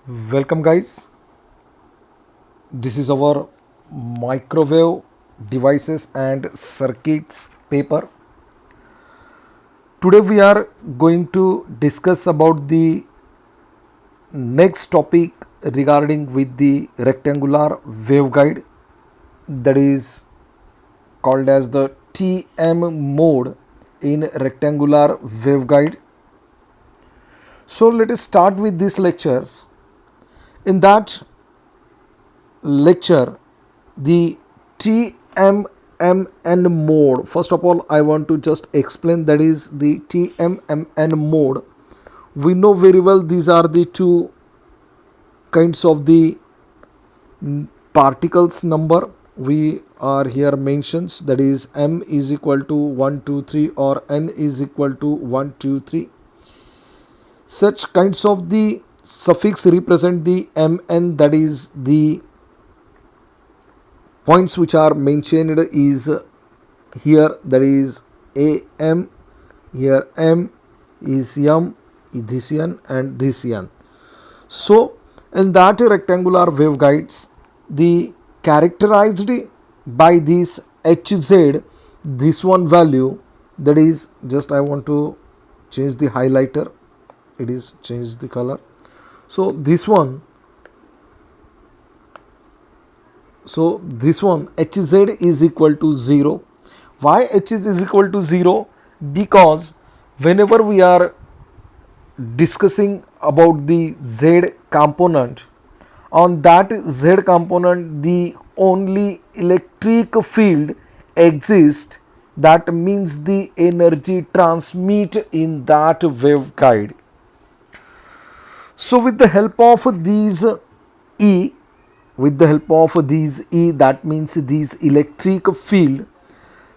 Welcome, guys. This is our microwave devices and circuits paper. Today, we are going to discuss about the next topic regarding with the rectangular waveguide, that is called as the TM mode in rectangular waveguide. So, let us start with these lectures. In that lecture, the TMMN mode. First of all, I want to just explain that is the TMMN mode. We know very well these are the two kinds of the particles number we are here mentions, that is m is equal to 1 2 3 or n is equal to 1 2 3. Such kinds of the suffix represent the mn, that is the points which are mentioned is here, that is am, here m is m, this n and this n. So in that rectangular waveguides, the characterized by this hz, this one value, that is just I want to change the highlighter, it is change the color. So this one hz is equal to 0. Why hz is equal to 0? Because whenever we are discussing about the z component, on that z component the only electric field exists, that means the energy transmit in that waveguide. So with the help of these E, that means these electric field,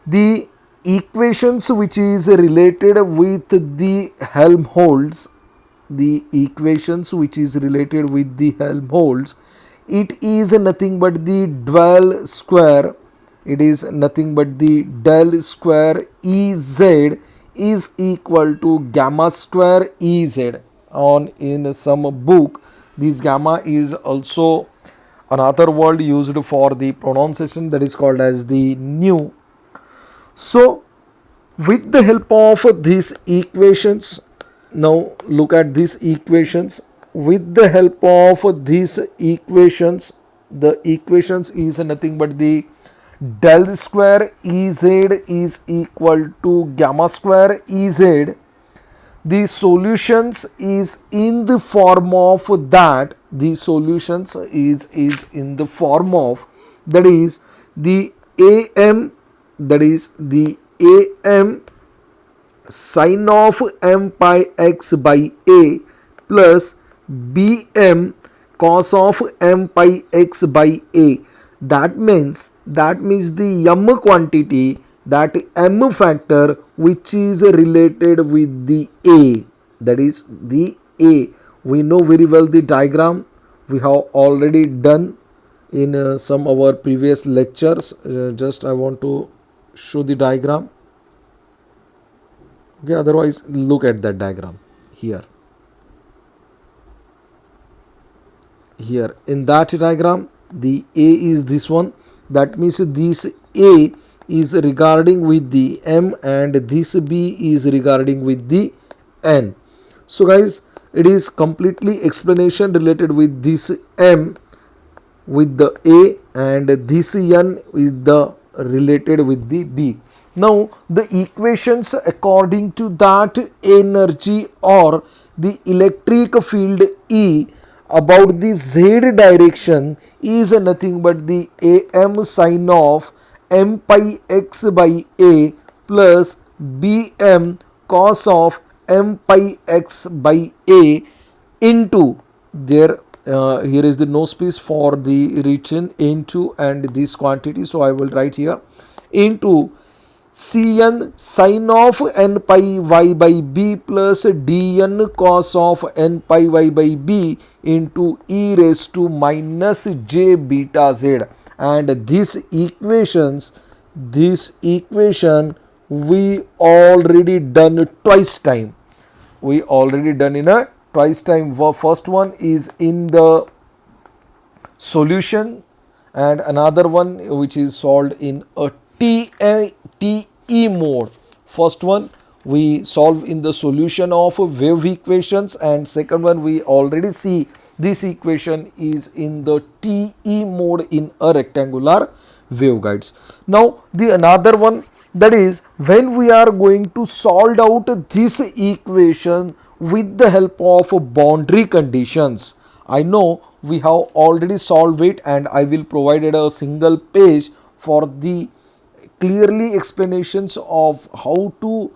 the equations which is related with the Helmholtz, it is nothing but the del square, Ez is equal to gamma square Ez. On in some book, this gamma is also another word used for the pronunciation, that is called as the nu. So with the help of these equations, now look at these equations. With the help of these equations, the equations is nothing but the del square Ez is equal to gamma square Ez. The solutions is in the form of that, that is the am sine of m pi x by a plus bm cos of m pi x by a. That means the m quantity, that m factor which is related with the a, that is the a. We know very well the diagram, we have already done in some of our previous lectures. Just I want to show the diagram. Okay, otherwise look at that diagram here. Here in that diagram, the a is this one, that means this a is regarding with the m and this b is regarding with the n. So guys, it is completely explanation related with this m with the a and this n is the related with the b. Now the equations according to that energy or the electric field E about the z direction is nothing but the am sine of m pi x by a plus bm cos of m pi x by a into there. Here is the no space for the written into and this quantity, so I will write here into Cn sin of n pi y by b plus dn cos of n pi y by b into e raised to minus j beta z. And this equation we already done twice time. We already done in a twice time first one is in the solution, and another one which is solved in a TE mode. First one we solve in the solution of wave equations, and second one we already see this equation is in the TE mode in a rectangular waveguides. Now the another one, that is when we are going to solve out this equation with the help of boundary conditions. I know we have already solved it, and I will provide a single page for the clearly explanations of how to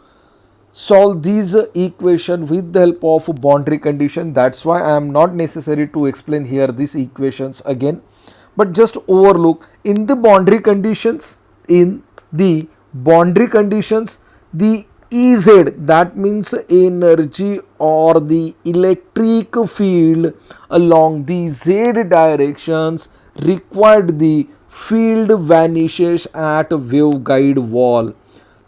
solve these equation with the help of boundary condition. That's why I am not necessary to explain here these equations again, but just overlook in the boundary conditions. In the boundary conditions, the Ez, that means energy or the electric field along the z directions required, the field vanishes at waveguide wall.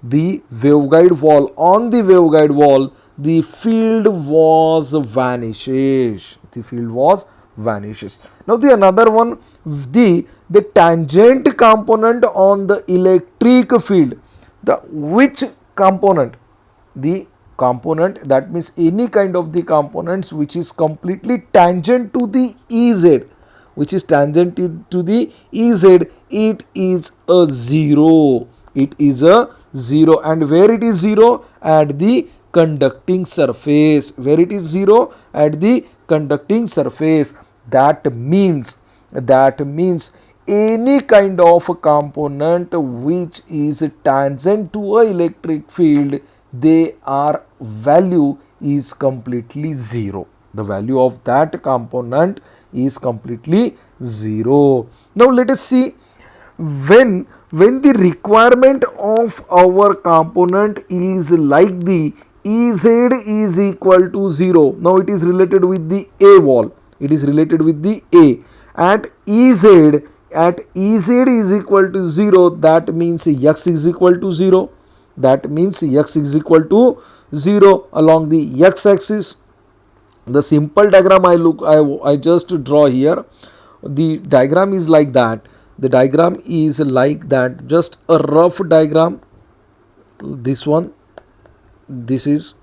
The waveguide wall, on the waveguide wall, the field was vanishes. The field was vanishes. Now the another one, the tangent component on the electric field. The which component? The component, that means any kind of the components which is completely tangent to the Ez, which is tangent to the Ez, it is a 0. It is a 0. And where it is 0? At the conducting surface. Where it is 0? At the conducting surface. That means any kind of component which is tangent to a electric field, their value is completely 0. The value of that component is completely 0. Now let us see, when the requirement of our component is like the Ez is equal to 0. Now it is related with the A wall. It is related with the A. At Ez is equal to 0, that means x is equal to 0. That means x is equal to 0 along the x axis. The simple diagram I just draw here. The diagram is like that. The diagram is like that. Just a rough diagram. This one. This is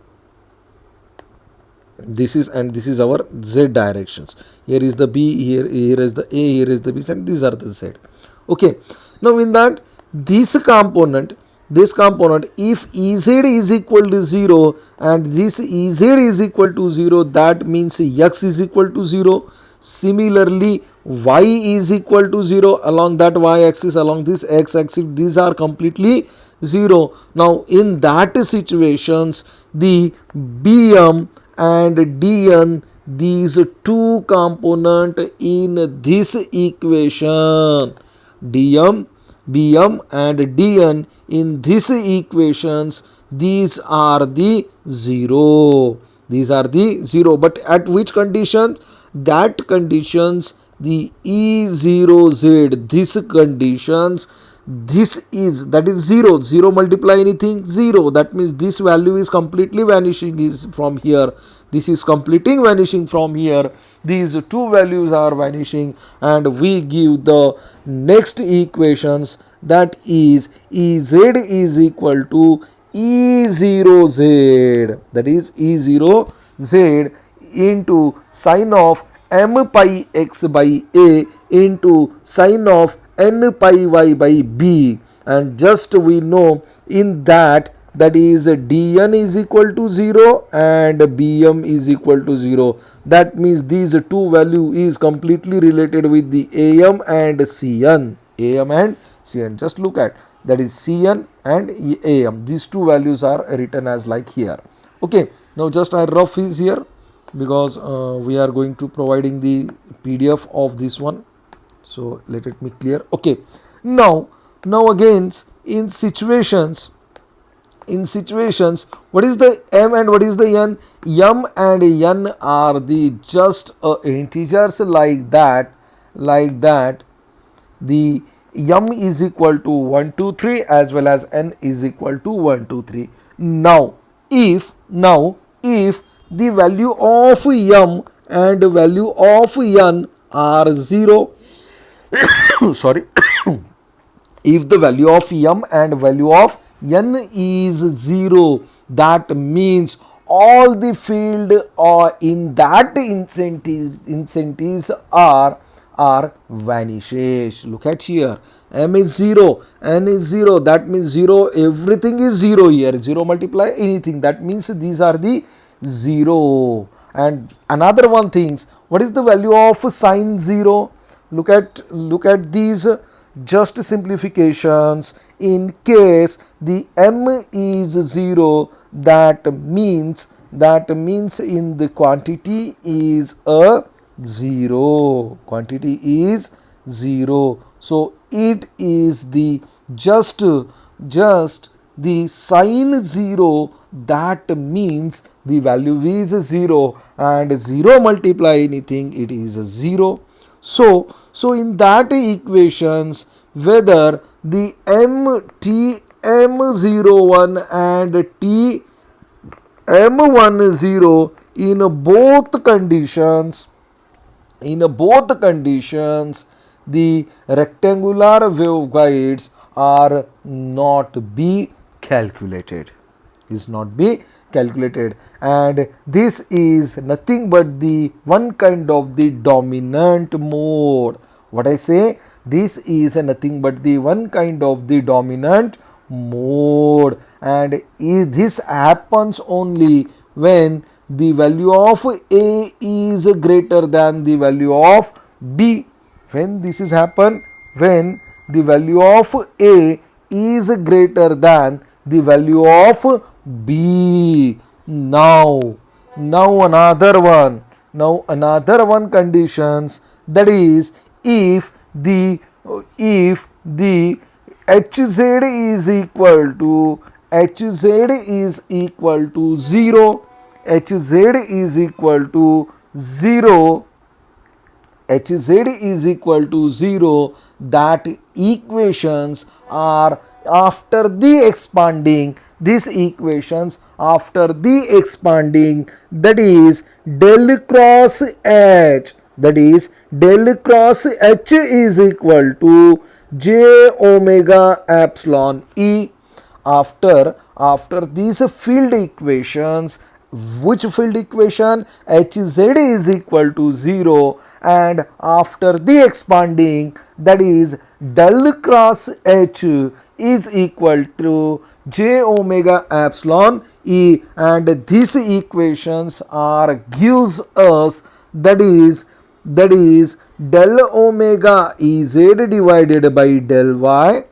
and this is our z directions. Here is the b, here is the a, here is the b, and these are the z. Okay. Now in that, this component, if Ez is equal to 0 and this Ez is equal to 0, that means x is equal to 0. Similarly, y is equal to 0 along that y axis, along this x axis, these are completely 0. Now in that situations, the Bm and Dn, these two component in this equation, Bm and Dn in this equations, these are the 0. These are the 0. But at which conditions? That conditions, the E0Z, this conditions, this is, that is 0. 0 multiply anything? 0. That means this value is completely vanishing is from here. This is completing vanishing from here. These two values are vanishing, and we give the next equations, that is Ez is equal to E0Z. That is E0Z into sine of m pi x by a into sine of n pi y by b, and just we know in that, that is dn is equal to 0 and bm is equal to 0. That means these two value is completely related with the am and cn. Am and cn, just look at that, is cn and am. These two values are written as like here. Okay. Now just I rough is here, because we are going to providing the PDF of this one, so let it be clear. Okay. Now again, in situations, what is the m and what is the n? M and n are the just integers like that. The m is equal to 1 2 3 as well as n is equal to 1 2 3. Now if the value of m and value of n are 0. Sorry. If the value of m and value of n is 0, that means all the field or in that incentives are vanishes. Look at here, m is 0, n is 0, that means 0, everything is 0 here, 0 multiply anything, that means these are the 0. And another one things, what is the value of sine 0? Look at these just simplifications. In case the m is 0, that means in the quantity is a 0, quantity is 0. So it is the just the sine 0, that means the value is 0, and 0 multiply anything, it is 0. So in that equations, whether the m01 and m10 in both conditions, the rectangular waveguides are not be calculated, and this is nothing but the one kind of the dominant mode. What I say, this is nothing but the one kind of the dominant mode, and this happens only when the value of a is greater than the value of b. When this is happen, when the value of a is greater than the value of b. Now another one conditions, that is if the hz is equal to 0, that equations are after the expanding, these equations after the expanding, that is del cross h, is equal to j omega epsilon e. After these field equations, which field equation, hz is equal to 0, and after the expanding, that is del cross h is equal to j omega epsilon e, and these equations are gives us, that is del omega ez divided by del y,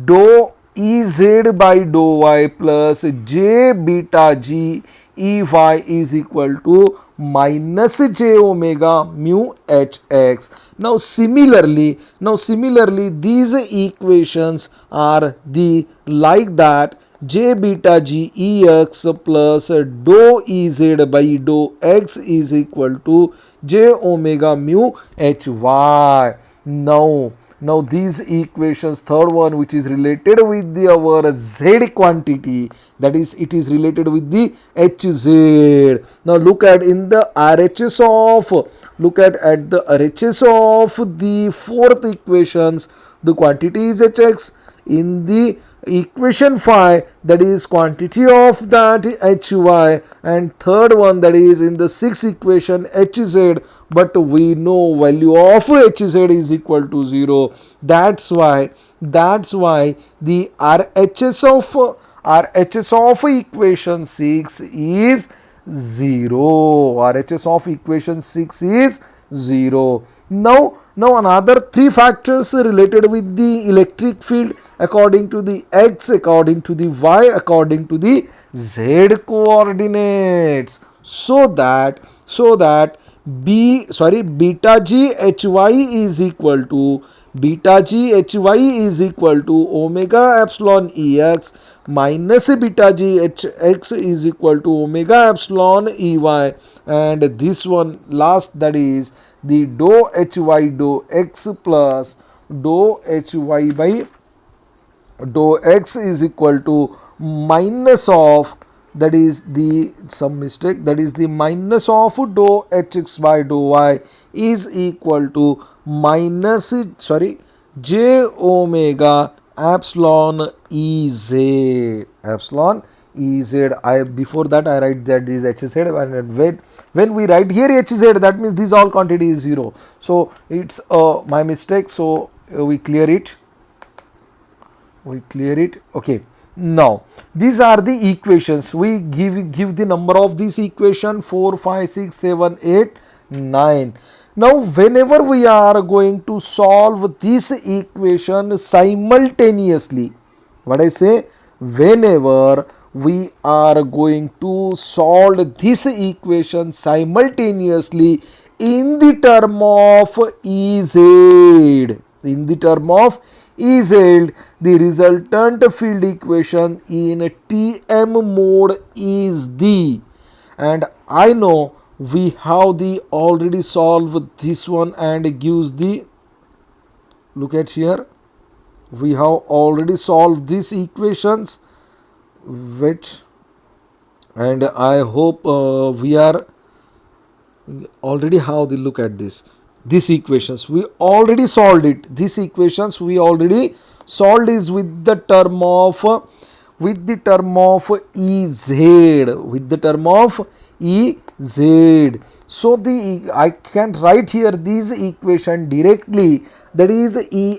dou ez by dou y plus j beta g ey is equal to minus j omega mu hx. Now similarly these equations are the like that j beta g ex plus dou ez by dou x is equal to j omega mu hy. Now these equations, third one, which is related with the our z quantity, that is it is related with the hz. Now look at in the RHS of the fourth equations, the quantity is hx. In the equation 5, that is quantity of that hy, and third one, that is in the sixth equation hz, but we know value of hz is equal to 0. That's why the RHS of equation 6 is 0. RHS of equation 6 is 0. Now another three factors related with the electric field according to the x, according to the y, according to the z coordinates, so that beta g hy is equal to omega epsilon ex minus beta g hx is equal to omega epsilon ey, and this one last, that is the dou hy dou x plus dou hy by dou x is equal to minus of that is the some mistake, that is the minus of dou hx by dou y is equal to minus j omega epsilon Ez. Epsilon Ez. I before that I write that is hz, and when we write here hz, that means this all quantity is 0. So it's my mistake. So we clear it. Okay. Now these are the equations. We give the number of this equation 4, 5, 6, 7, 8, 9. Now whenever we are going to solve this equation simultaneously, what I say, whenever we are going to solve this equation simultaneously in the term of Ez, the resultant field equation in Tm mode is the, and I know we have the already solved this one and gives the, look at here, we have already solved these equations. Wait, and I hope we are already have the look at this. These equations we already solved it. These equations we already solved is with the term of Ez. So I can write here these equation directly, that is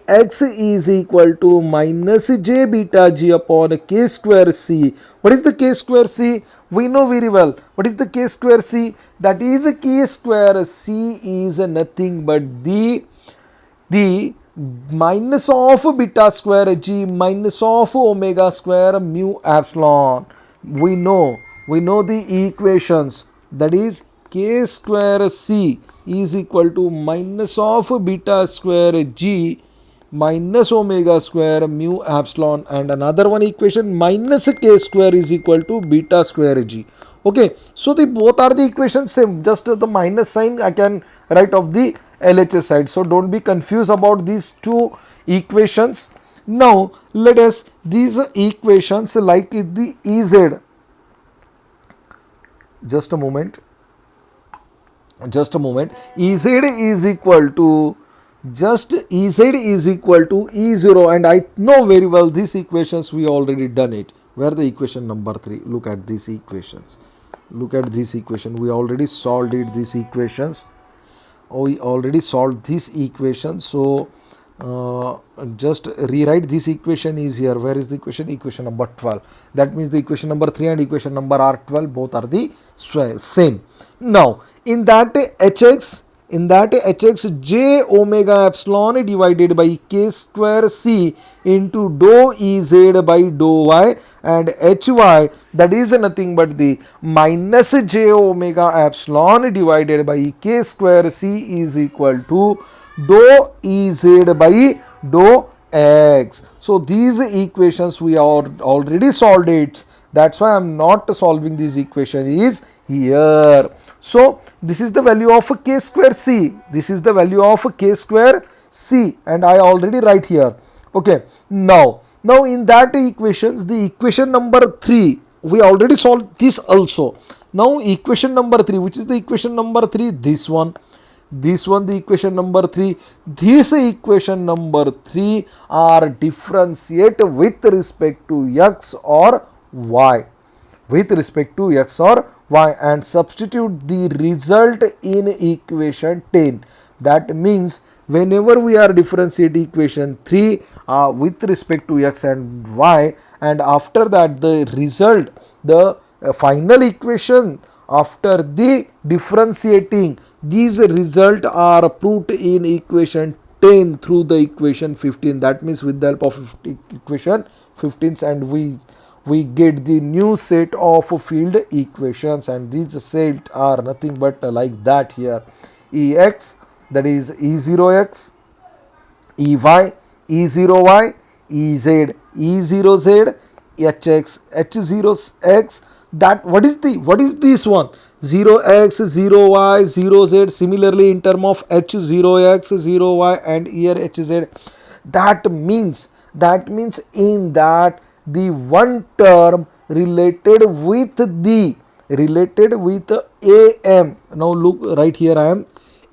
Ex is equal to minus j beta g upon k square c. What is the k square c? We know very well. What is the k square c? That is k square c is nothing but the minus of beta square g minus of omega square mu epsilon. We know the equations, that is k square c is equal to minus of beta square g minus omega square mu epsilon, and another one equation minus k square is equal to beta square g. Okay, so the both are the equations same, just the minus sign I can write of the LHS side. So don't be confused about these two equations. Now let us these equations like the Ez. Just a moment. Ez is equal to E0, and I know very well these equations we already done it. Where the equation number 3? Look at these equations. We already solved it. These equations. We already solved these equations. So just rewrite this equation is here. Where is the equation? Equation number 12. That means the equation number 3 and equation number R12 both are the same. Now in that hx j omega epsilon divided by k square c into dou Ez by dou y, and hy, that is nothing but the minus j omega epsilon divided by k square c is equal to dou Ez by dou x. So these equations we are already solved it. That's why I am not solving this equation is here. So this is the value of k square c. And I already write here. Okay. Now in that equations, the equation number 3, we already solved this also. Now equation number 3, which is the equation number 3? This one, the equation number 3. This equation number 3 are differentiate with respect to x or y. And substitute the result in equation 10. That means whenever we are differentiate equation 3 with respect to x and y, and after that the result, the final equation after the differentiating, these result are put in equation 10 through the equation 15. That means with the help of equation 15, and we get the new set of field equations, and these set are nothing but like that here. Ex, that is E0x, Ey, E0y, Ez, E0z, Hx, H0x. That what is this one? 0x, 0y, 0z. Similarly in term of H0x, 0y, and here Hz. That means in that the one term related with AM. Now look right here, I am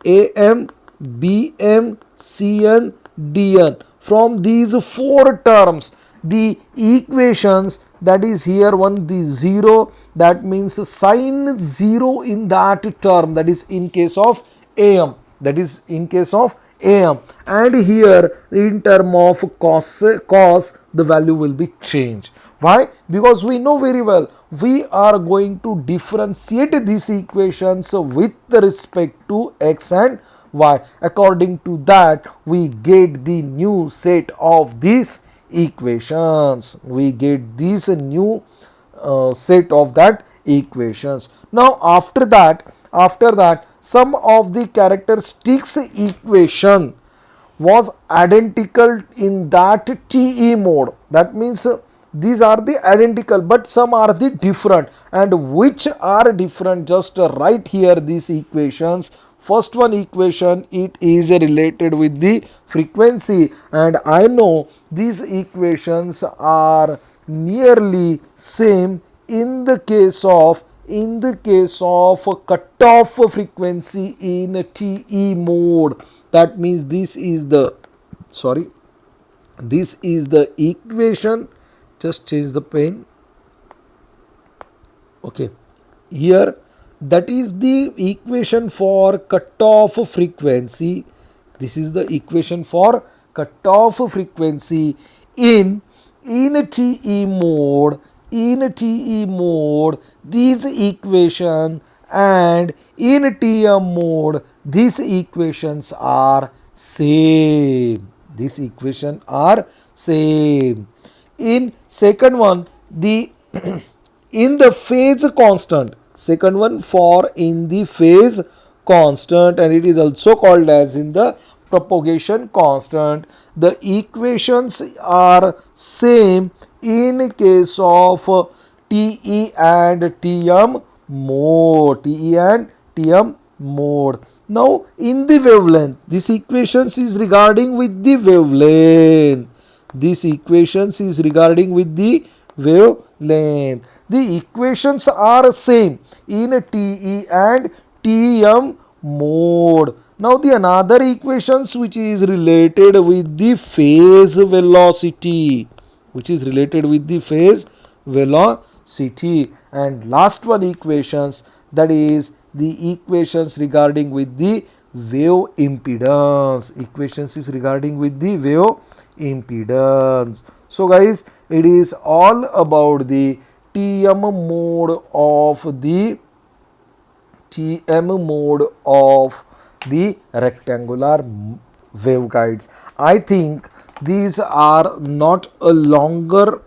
AM, BM, CN, DN. From these four terms, the equations, that is here one, the 0, that means sign 0 in that term, that is in case of AM, and here in term of cos the value will be changed. Why? Because we know very well we are going to differentiate these equations with respect to x and y. According to that, we get the new set of these equations. We get this new set of that equations. Now after that, some of the characteristics equation was identical in that TE mode. That means these are the identical, but some are the different. And which are different? Just write here these equations. First one equation, it is related with the frequency, and I know these equations are nearly same in the case of cutoff frequency in TE mode. That means this is the equation. Just change the pen. Okay, here that is the equation for cutoff frequency. This is the equation for cutoff frequency in TE mode. These equation, and in TM mode these equations are same. In second one, the in the phase constant, second one for in the phase constant, and it is also called as in the propagation constant, the equations are same in case of TE and TM mode. Now in the wavelength, this equations is regarding with the wavelength. The equations are same in TE and TM mode. Now the another equations which is related with the phase velocity, and last one equations, that is the equations regarding with the wave impedance. So guys, it is all about the TM mode of the rectangular waveguides. I think these are not a longer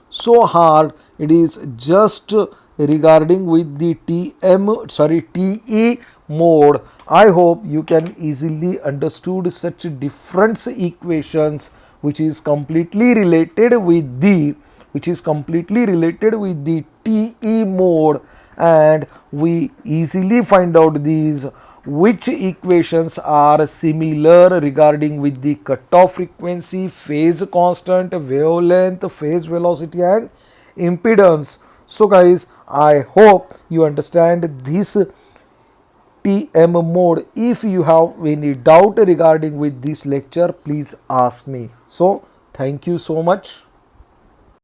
so hard. It is just regarding with the TE mode. I hope you can easily understood such different equations which is completely related with the TE mode, and we easily find out these which equations are similar regarding with the cutoff frequency, phase constant, wavelength, phase velocity, and impedance. So guys, I hope you understand this TM mode. If you have any doubt regarding with this lecture, please ask me. So thank you so much.